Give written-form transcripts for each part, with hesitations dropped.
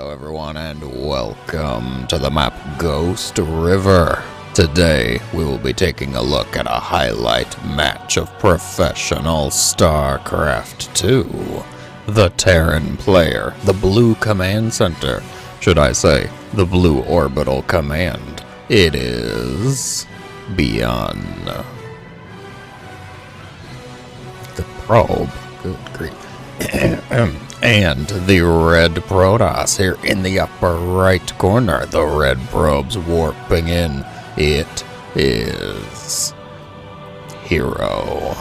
Hello everyone and welcome to the map Ghost River. Today we will be taking a look at a highlight match of professional StarCraft 2. The Terran player, the Blue Command Center, should I say, the Blue Orbital Command. It is ByuN. The probe, good grief. And the red Protoss here in the upper right corner. The red probe's warping in. It is herO.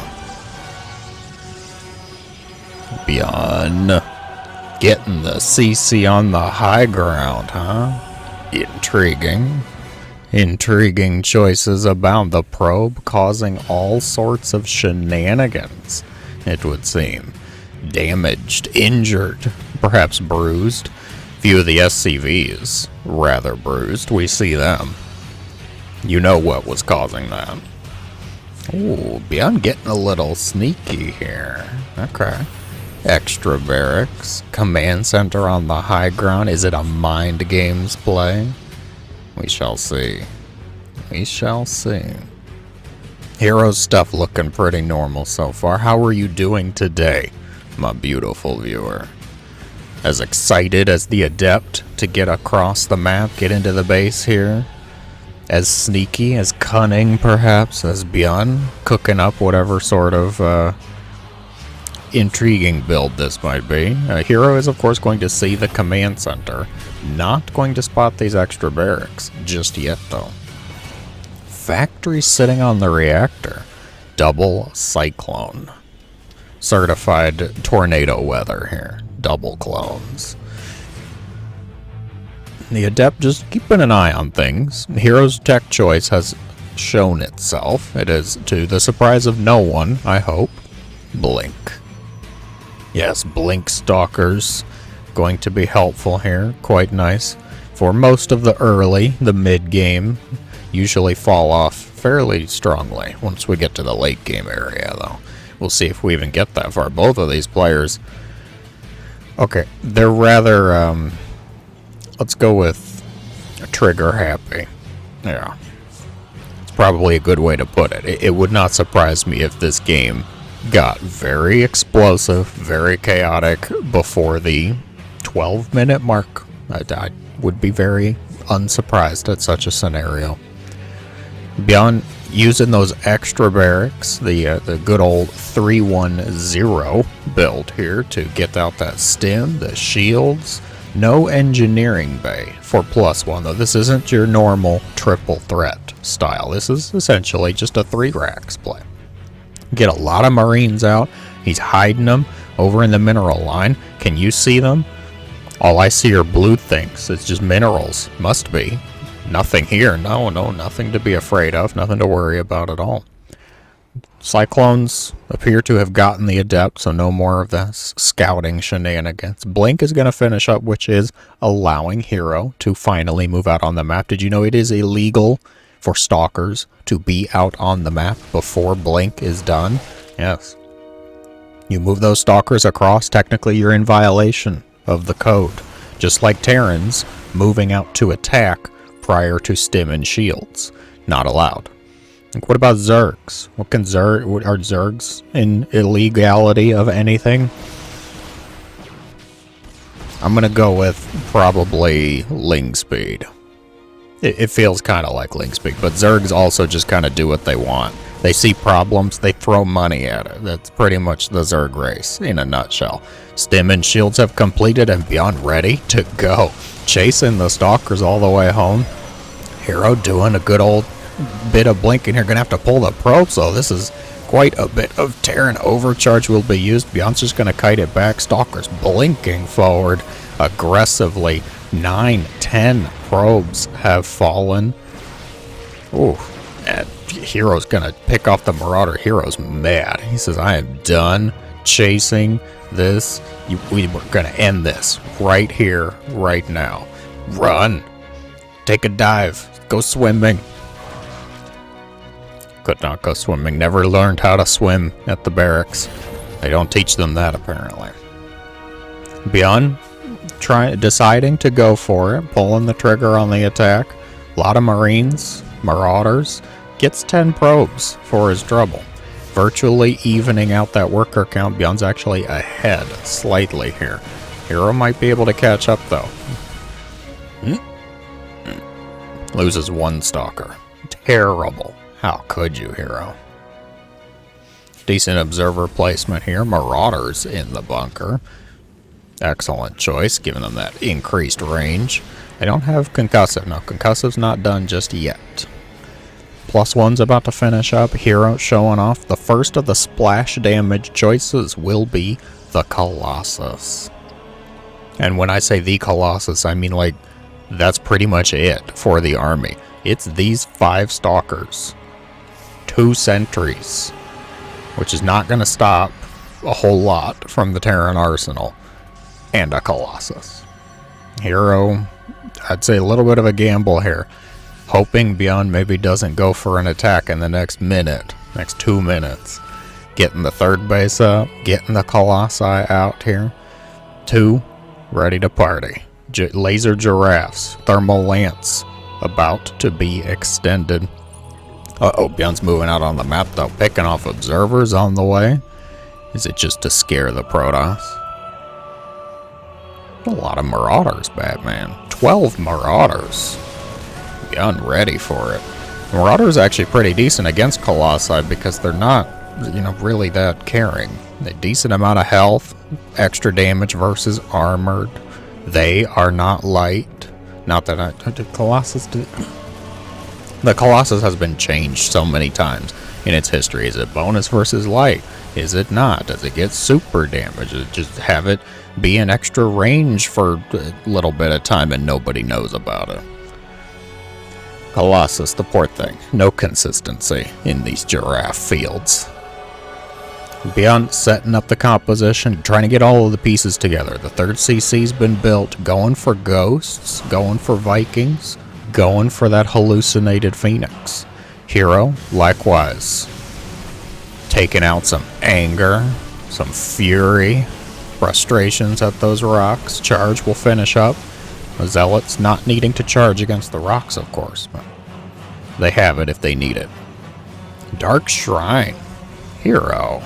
ByuN getting the CC on the high ground, huh? Intriguing. Intriguing choices about the probe causing all sorts of shenanigans, it would seem. Damaged, injured, perhaps bruised. Few of the SCVs rather bruised. We see them. You know what was causing that. Ooh, ByuN getting a little sneaky here. Okay. Extra barracks. Command center on the high ground. Is it a mind games play? We shall see. We shall see. herO's stuff looking pretty normal so far. How are you doing today, my beautiful viewer? As excited as the adept to get across the map, get into the base here? As sneaky, as cunning perhaps as ByuN, cooking up whatever sort of intriguing build this might be. herO is of course going to see the command center, not going to spot these extra barracks just yet though. Factory sitting on the reactor, double cyclone. Certified tornado weather here. Double clones. The adept just keeping an eye on things. herO's tech choice has shown itself. It is to the surprise of no one, I hope. Blink. Yes, blink stalkers. Going to be helpful here. Quite nice. For most of the early, the mid game, usually fall off fairly strongly once we get to the late game area though. We'll see if we even get that far. Both of these players, okay, they're rather, let's go with trigger happy. Yeah, it's probably a good way to put it. It would not surprise me if this game got very explosive, very chaotic before the 12-minute mark. I would be very unsurprised at such a scenario. ByuN using those extra barracks, the good old 3-1-0 build here to get out that stim, the shields. No engineering bay for +1 though. This isn't your normal triple threat style. This is essentially just a 3 racks play. Get a lot of Marines out. He's hiding them over in the mineral line. Can you see them? All I see are blue things. It's just minerals. Must be. Nothing here. No, nothing to be afraid of. Nothing to worry about at all. Cyclones appear to have gotten the adept, so no more of this scouting shenanigans. Blink is going to finish up, which is allowing herO to finally move out on the map. Did you know it is illegal for stalkers to be out on the map before Blink is done? Yes. You move those stalkers across, technically you're in violation of the code. Just like Terrans moving out to attack prior to stim and shields. Not allowed. Like, what about Zergs? Are Zergs in illegality of anything? I'm gonna go with probably Ling Speed. It feels kind of like Ling Speed, but Zergs also just kind of do what they want. They see problems, they throw money at it. That's pretty much the Zerg race in a nutshell. Stim and shields have completed and ByuN ready to go. Chasing the stalkers all the way home. herO doing a good old bit of blinking here. Gonna have to pull the probe, so this is quite a bit of Terran overcharge will be used. ByuN's just gonna kite it back. Stalkers blinking forward aggressively. 9-10 probes have fallen. Ooh, and herO's gonna pick off the Marauder. herO's mad. He says, I am done chasing this. We were gonna end this right here, right now. Run. Take a dive. Go swimming. Could not go swimming. Never learned how to swim at the barracks. They don't teach them that, apparently. ByuN deciding to go for it, pulling the trigger on the attack. A lot of Marines, Marauders, gets 10 probes for his trouble. Virtually evening out that worker count. ByuN's actually ahead slightly here. herO might be able to catch up though. Loses 1 stalker. Terrible. How could you, herO? Decent observer placement here. Marauders in the bunker. Excellent choice, giving them that increased range. They don't have concussive. No, concussive's not done just yet. +1's about to finish up. herO showing off. The first of the splash damage choices will be the Colossus. And when I say the Colossus, I mean like that's pretty much it for the army. It's these 5 stalkers, 2 sentries, which is not going to stop a whole lot from the Terran arsenal, and a Colossus. herO, I'd say a little bit of a gamble here. Hoping ByuN maybe doesn't go for an attack in the next minute, next 2 minutes. Getting the 3rd base up, getting the Colossi out here. 2, ready to party. Laser giraffes, thermal lance, about to be extended. ByuN's moving out on the map though, picking off observers on the way. Is it just to scare the Protoss? A lot of Marauders, Batman. 12 Marauders. ByuN ready for it. Marauder's actually pretty decent against Colossi because they're not, really that caring. A decent amount of health, extra damage versus armored. They are not light. Not that Colossus did. The Colossus has been changed so many times in its history. Is it bonus versus light? Is it not? Does it get super damage? Does it just have it be an extra range for a little bit of time and nobody knows about it? Colossus, the poor thing. No consistency in these giraffe fields. ByuN setting up the composition, trying to get all of the pieces together. The 3rd CC's been built, going for ghosts, going for Vikings, going for that hallucinated Phoenix. herO, likewise. Taking out some anger, some fury, frustrations at those rocks. Charge will finish up. The Zealots not needing to charge against the rocks, of course, but they have it if they need it. Dark Shrine. herO.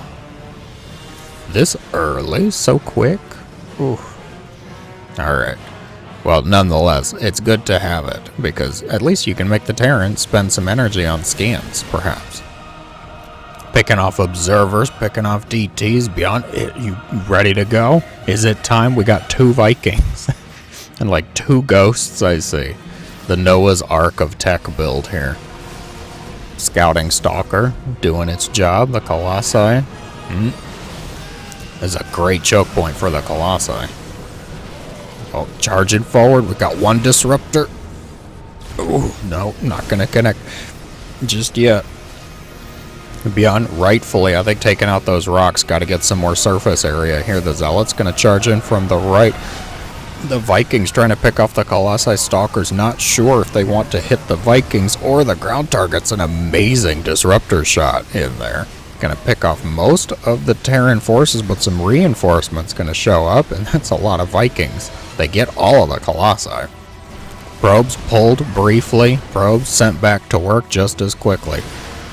This early? So quick? Oof. Alright. Well, nonetheless, it's good to have it, because at least you can make the Terrans spend some energy on scans, perhaps. Picking off observers, picking off DTs. ByuN, you ready to go? Is it time? We got 2 Vikings. And like 2 ghosts, I see. The Noah's Ark of tech build here. Scouting Stalker, doing its job. The Colossi. This is a great choke point for the Colossi. Oh, charging forward. We got 1 disruptor. Ooh, no, not gonna connect just yet. ByuN, rightfully, I think taking out those rocks. Got to get some more surface area here. The Zealot's gonna charge in from the right. The Vikings trying to pick off the Colossi Stalkers. Not sure if they want to hit the Vikings or the ground targets. An amazing disruptor shot in there. Gonna pick off most of the Terran forces, but some reinforcements gonna show up, and that's a lot of Vikings. They get all of the Colossi. Probes pulled briefly. Probes sent back to work just as quickly.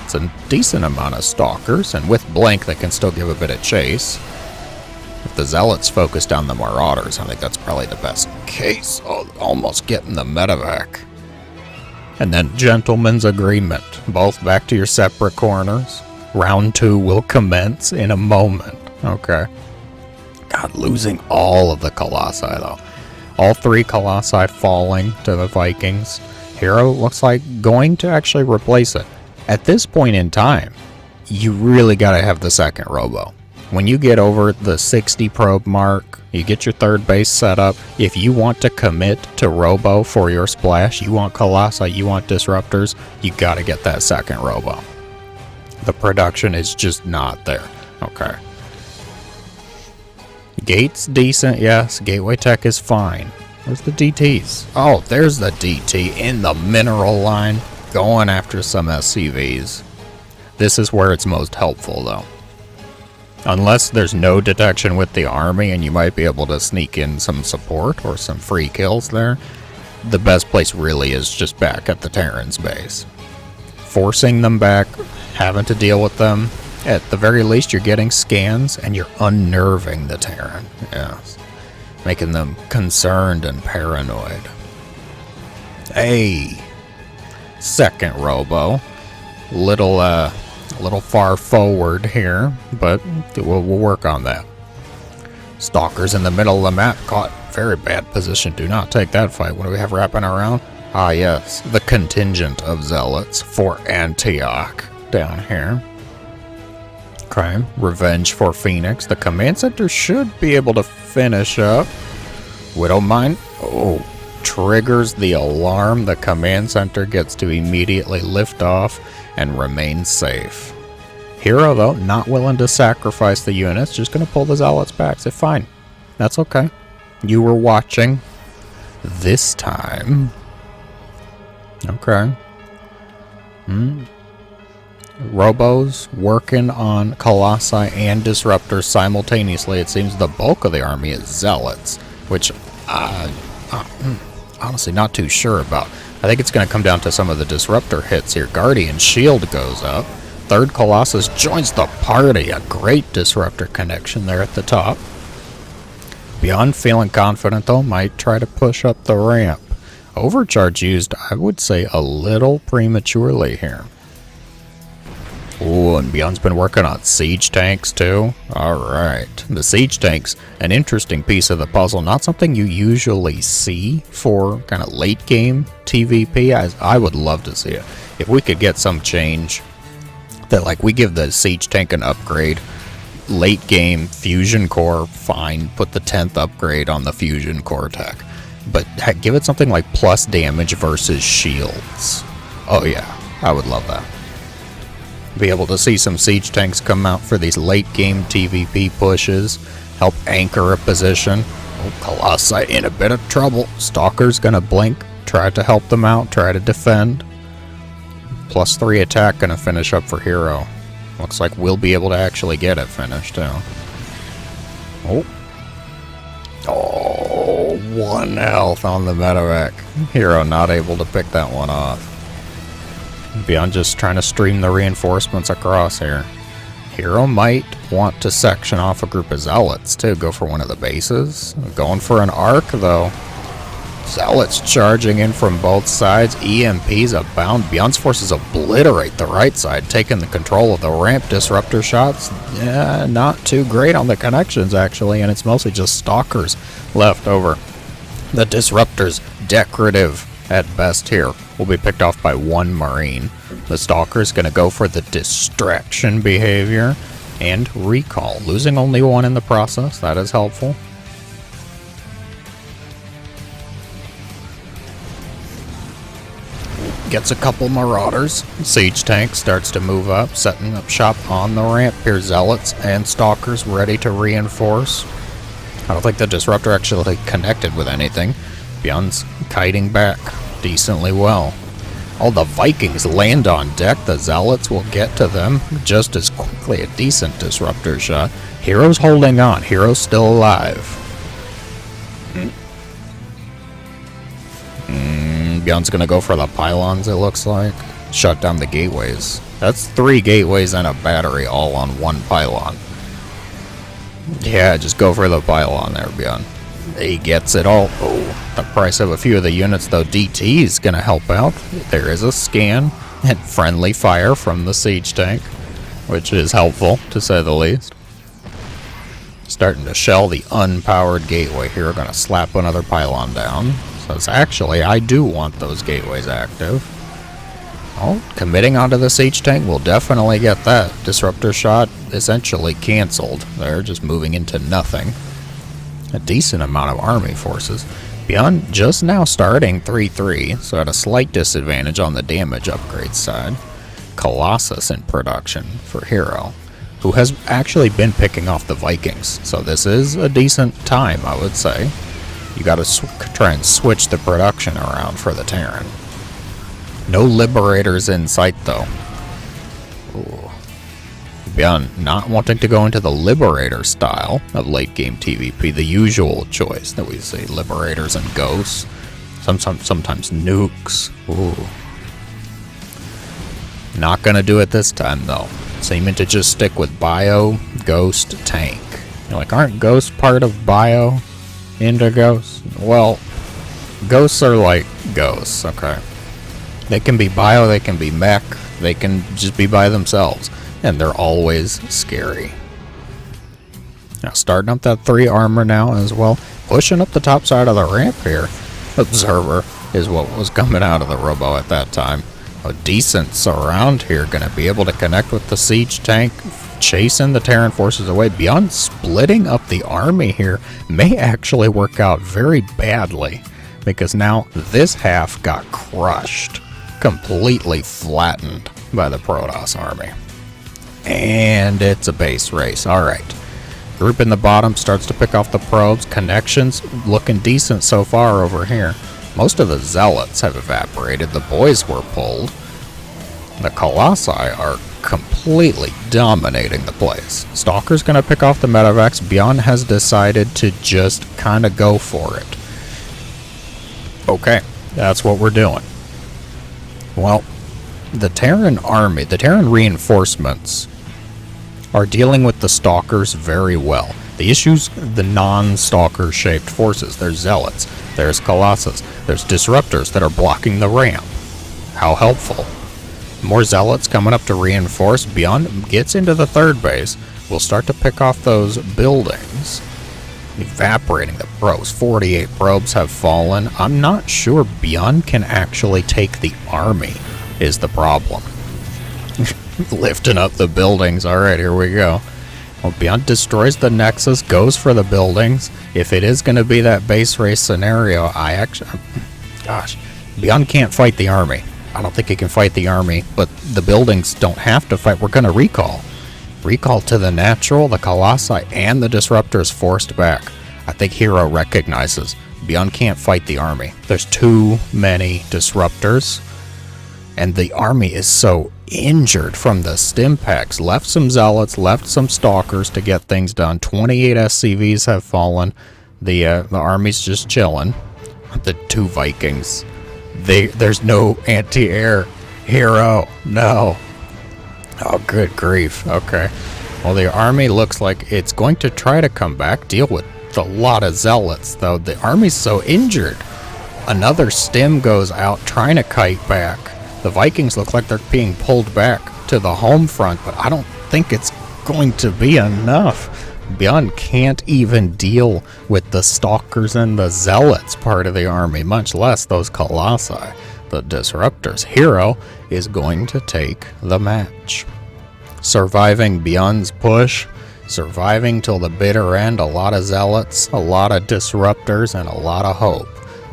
It's a decent amount of Stalkers, and with Blink they can still give a bit of chase. If the Zealots focused on the Marauders, I think that's probably the best case. Oh, almost getting the medevac. And then Gentleman's Agreement. Both back to your separate corners. Round 2 will commence in a moment. Okay. God, losing all of the Colossi, though. All 3 Colossi falling to the Vikings. herO looks like going to actually replace it. At this point in time, you really got to have the 2nd Robo. When you get over the 60 probe mark, you get your 3rd base set up. If you want to commit to Robo for your splash, you want Colossi, you want Disruptors, you got to get that 2nd Robo. The production is just not there. Okay. Gate's decent, yes. Gateway tech is fine. Where's the DTs? Oh, there's the DT in the mineral line, going after some SCVs. This is where it's most helpful, though. Unless there's no detection with the army and you might be able to sneak in some support or some free kills there, the best place really is just back at the Terran's base. Forcing them back, having to deal with them, at the very least you're getting scans and you're unnerving the Terran. Yes. Making them concerned and paranoid. Hey! Second robo. Little far forward here, but we'll work on that. Stalkers in the middle of the map, caught very bad position. Do not take that fight. What do we have wrapping around? Ah yes, the contingent of zealots for Antioch down here. Okay, revenge for Phoenix. The command center should be able to finish up. Widowmine, oh, triggers the alarm. The command center gets to immediately lift off and remain safe. herO, though, not willing to sacrifice the units, just going to pull the zealots back. Say, fine, that's okay. You were watching this time. Okay. Robos working on Colossi and Disruptors simultaneously. It seems the bulk of the army is zealots, which honestly not too sure about. I think it's going to come down to some of the Disruptor hits here. Guardian Shield goes up. Third Colossus joins the party. A great Disruptor connection there at the top. ByuN feeling confident though, might try to push up the ramp. Overcharge used, I would say, a little prematurely here. Ooh, and ByuN's been working on siege tanks too. Alright. The siege tanks, an interesting piece of the puzzle. Not something you usually see for kind of late game TvP. I would love to see it. If we could get some change that, like, we give the siege tank an upgrade. Late game fusion core, fine. Put the 10th upgrade on the fusion core tech. But give it something like plus damage versus shields. Oh yeah, I would love that. Be able to see some siege tanks come out for these late game TvP pushes. Help anchor a position. Oh, Colossi in a bit of trouble. Stalker's gonna blink. Try to help them out. Try to defend. Plus 3 attack gonna finish up for herO. Looks like we'll be able to actually get it finished too. Oh, 1 health on the medevac. herO not able to pick that one off. ByuN just trying to stream the reinforcements across here. herO might want to section off a group of zealots too. Go for one of the bases. Going for an arc though. Zealots charging in from both sides. EMPs abound. ByuN's forces obliterate the right side, taking the control of the ramp. Disruptor shots, yeah, not too great on the connections actually, and it's mostly just stalkers left over. The Disruptors, decorative at best here, will be picked off by 1 Marine. The Stalker's going to go for the distraction behavior and recall, losing only 1 in the process. That is helpful. Gets a couple Marauders. Siege tank starts to move up, setting up shop on the ramp. Here, Zealots and Stalkers ready to reinforce. I don't think the Disruptor actually connected with anything. ByuN's kiting back decently well. All the Vikings land on deck. The Zealots will get to them just as quickly. A decent Disruptor shot. herO's holding on. herO's still alive. ByuN's gonna go for the pylons, it looks like. Shut down the gateways. That's 3 gateways and a battery all on 1 pylon. Yeah, just go for the pylon there, ByuN. He gets it all. Oh, the price of a few of the units, though. DT is gonna help out. There is a scan and friendly fire from the siege tank, which is helpful, to say the least. Starting to shell the unpowered gateway here. Gonna slap another pylon down. So it's actually, I do want those gateways active. Oh, committing onto the siege tank will definitely get that. Disruptor shot essentially canceled. They're just moving into nothing. A decent amount of army forces. ByuN just now starting 3-3, so at a slight disadvantage on the damage upgrade side. Colossus in production for herO, who has actually been picking off the Vikings. So this is a decent time, I would say. You gotta try and switch the production around for the Terran. No Liberators in sight, though. Ooh. ByuN not wanting to go into the Liberator style of late game TvP, the usual choice that we see, Liberators and Ghosts, sometimes Nukes. Ooh. Not gonna do it this time though. Seeming to just stick with Bio, Ghost, Tank. You're like, aren't Ghosts part of Bio? Indigos? Well, Ghosts are like Ghosts, okay? They can be Bio, they can be Mech, they can just be by themselves. And they're always scary. Now starting up that 3 armor now as well. Pushing up the top side of the ramp here. Observer is what was coming out of the Robo at that time. A decent surround here. Going to be able to connect with the siege tank. Chasing the Terran forces away. ByuN splitting up the army here may actually work out very badly. Because now this half got crushed. Completely flattened by the Protoss army. And it's a base race. Alright. Group in the bottom starts to pick off the probes. Connections looking decent so far over here. Most of the Zealots have evaporated. The boys were pulled. The Colossi are completely dominating the place. Stalker's going to pick off the Medivacs. ByuN has decided to just kind of go for it. Okay, that's what we're doing. Well, the Terran army, the Terran reinforcements are dealing with the Stalkers very well. The issues, the non-Stalker shaped forces. There's Zealots, there's Colossus, there's Disruptors that are blocking the ramp. How helpful. More Zealots coming up to reinforce. ByuN gets into the 3rd base. We'll start to pick off those buildings. Evaporating the probes. 48 probes have fallen. I'm not sure ByuN can actually take the army is the problem. Lifting up the buildings. Alright, here we go. Well, ByuN destroys the Nexus, goes for the buildings. If it is going to be that base race scenario, gosh, ByuN can't fight the army. I don't think he can fight the army, but the buildings don't have to fight. We're going to recall. Recall to the natural, the Colossi, and the Disruptors forced back. I think herO recognizes ByuN can't fight the army. There's too many Disruptors, and the army is so injured from the stim packs. Left some Zealots, left some Stalkers to get things done. 28 SCVs have fallen. The army's just chilling. The 2 Vikings. There's no anti-air. herO, no. Oh, good grief. Okay. Well, the army looks like it's going to try to come back, deal with a lot of Zealots, though. The army's so injured. Another stim goes out trying to kite back. The Vikings look like they're being pulled back to the home front, but I don't think it's going to be enough. ByuN can't even deal with the Stalkers and the Zealots part of the army, much less those Colossi, the Disruptors. herO is going to take the match. Surviving ByuN's push, surviving till the bitter end, a lot of Zealots, a lot of Disruptors, and a lot of hope.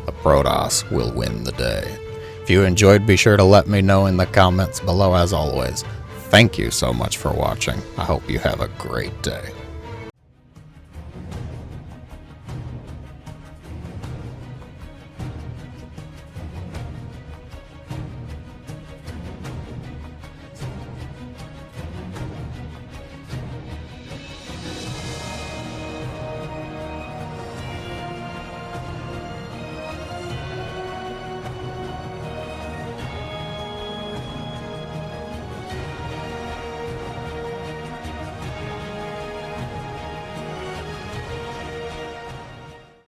The Protoss will win the day. If you enjoyed, be sure to let me know in the comments below. As always, thank you so much for watching. I hope you have a great day.